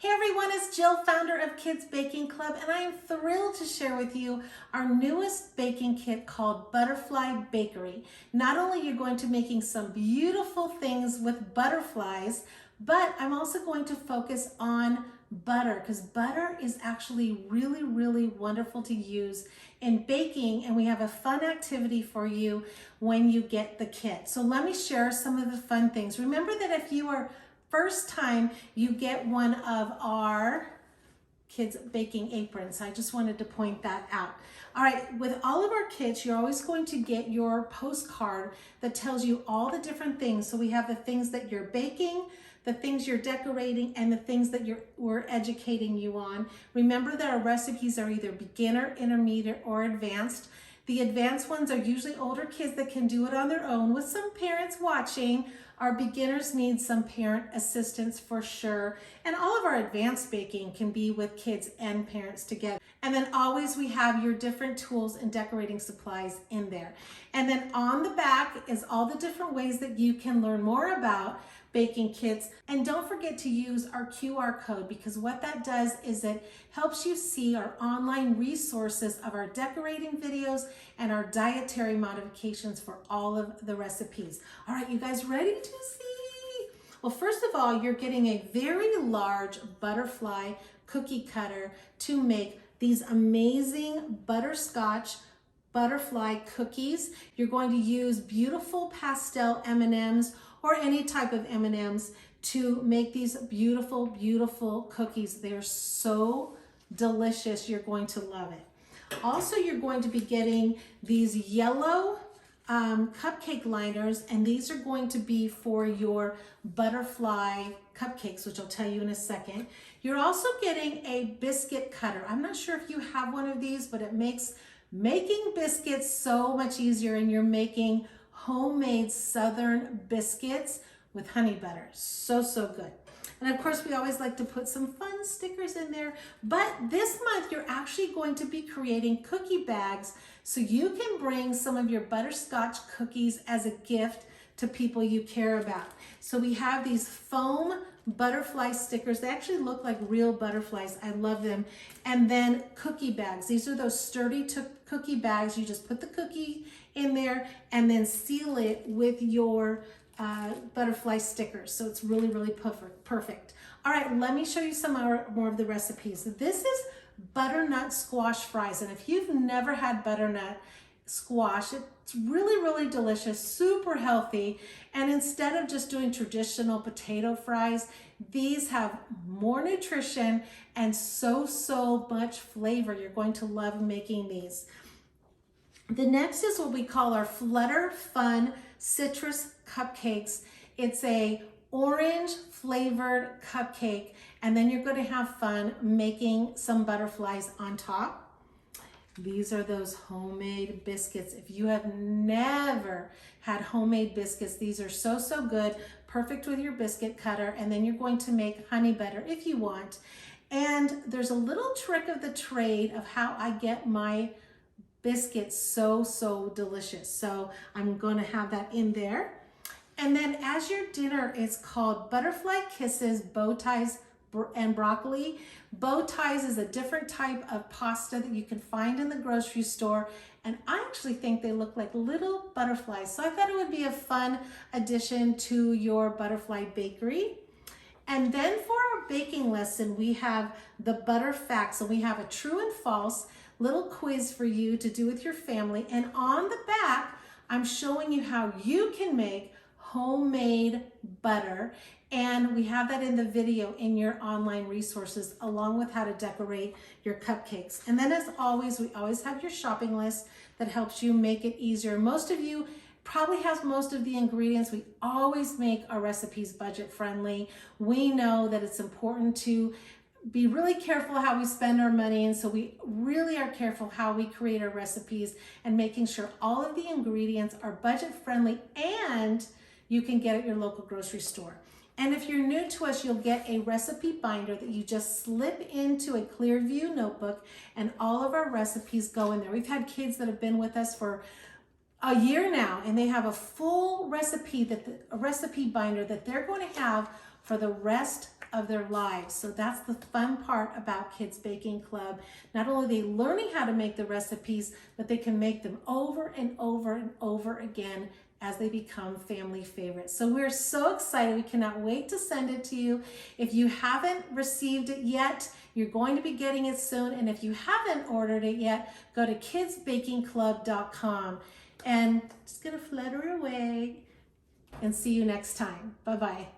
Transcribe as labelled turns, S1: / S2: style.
S1: Hey everyone, it's Jill, founder of Kids Baking Club, and I am thrilled to share with you our newest baking kit called Butterfly Bakery. Not only are you going to be making some beautiful things with butterflies, but I'm also going to focus on butter because butter is actually really wonderful to use in baking, and we have a fun activity for you when you get the kit. So let me share some of the fun things. Remember that if you are first time, you get one of our kids baking aprons. I just wanted to point that out. All right, with all of our kits, you're always going to get your postcard that tells you all the different things. So we have the things that you're baking, the things you're decorating, and the things that we're educating you on. Remember that our recipes are either beginner, intermediate, or advanced. The advanced ones are usually older kids that can do it on their own with some parents watching. Our beginners need some parent assistance for sure. And all of our advanced baking can be with kids and parents together. And then always we have your different tools and decorating supplies in there. And then on the back is all the different ways that you can learn more about baking kits. And don't forget to use our QR code, because what that does is it helps you see our online resources of our decorating videos and our dietary modifications for all of the recipes. All right, you guys ready to see? Well, first of all, you're getting a very large butterfly cookie cutter to make these amazing butterscotch butterfly cookies. You're going to use beautiful pastel M&Ms or any type of M&Ms to make these beautiful cookies. They're so delicious. You're going to love it. Also, you're going to be getting these yellow cupcake liners, and these are going to be for your butterfly cupcakes, which I'll tell you in a second. You're also getting a biscuit cutter. I'm not sure if you have one of these, but it makes making biscuits so much easier, and you're making homemade Southern biscuits with honey butter. So good. And of course, we always like to put some fun stickers in there. But this month, you're actually going to be creating cookie bags so you can bring some of your butterscotch cookies as a gift to people you care about. So we have these foam butterfly stickers. They actually look like real butterflies. I love them. And then cookie bags. These are those sturdy cookie bags. You just put the cookie in there and then seal it with your butterfly stickers. So it's really perfect. All right, let me show you some more of the recipes. This is butternut squash fries. And if you've never had butternut squash, it's really delicious, super healthy. And instead of just doing traditional potato fries, these have more nutrition and so much flavor. You're going to love making these. The next is what we call our Flutter Fun Citrus Cupcakes. It's a orange flavored cupcake, and then you're going to have fun making some butterflies on top. These are those homemade biscuits. If you have never had homemade biscuits, these are so good, perfect with your biscuit cutter. And then you're going to make honey butter if you want. And there's a little trick of the trade of how I get my biscuits so delicious. So I'm going to have that in there. And then as your dinner, it's called Butterfly Kisses, Bow Ties, and Broccoli. Bow ties is a different type of pasta that you can find in the grocery store, and I actually think they look like little butterflies. So I thought it would be a fun addition to your butterfly bakery. And then for our baking lesson, we have the butter facts, and we have a true and false little quiz for you to do with your family. And on the back, I'm showing you how you can make homemade butter, and we have that in the video in your online resources, along with how to decorate your cupcakes. And then as always, we always have your shopping list that helps you make it easier. Most of you probably has most of the ingredients. We always make our recipes budget friendly. We know that it's important to be really careful how we spend our money, and so we really are careful how we create our recipes and making sure all of the ingredients are budget friendly and you can get at your local grocery store. And if you're new to us, you'll get a recipe binder that you just slip into a Clearview notebook, and all of our recipes go in there. We've had kids that have been with us for a year now, and they have a full recipe recipe binder that they're going to have for the rest of their lives. So that's the fun part about Kids Baking Club. Not only are they learning how to make the recipes, but they can make them over and over and over again as they become family favorites. So we're so excited. We cannot wait to send it to you. If you haven't received it yet, you're going to be getting it soon. And if you haven't ordered it yet, go to kidsbakingclub.com and just gonna flutter away and see you next time. Bye-bye.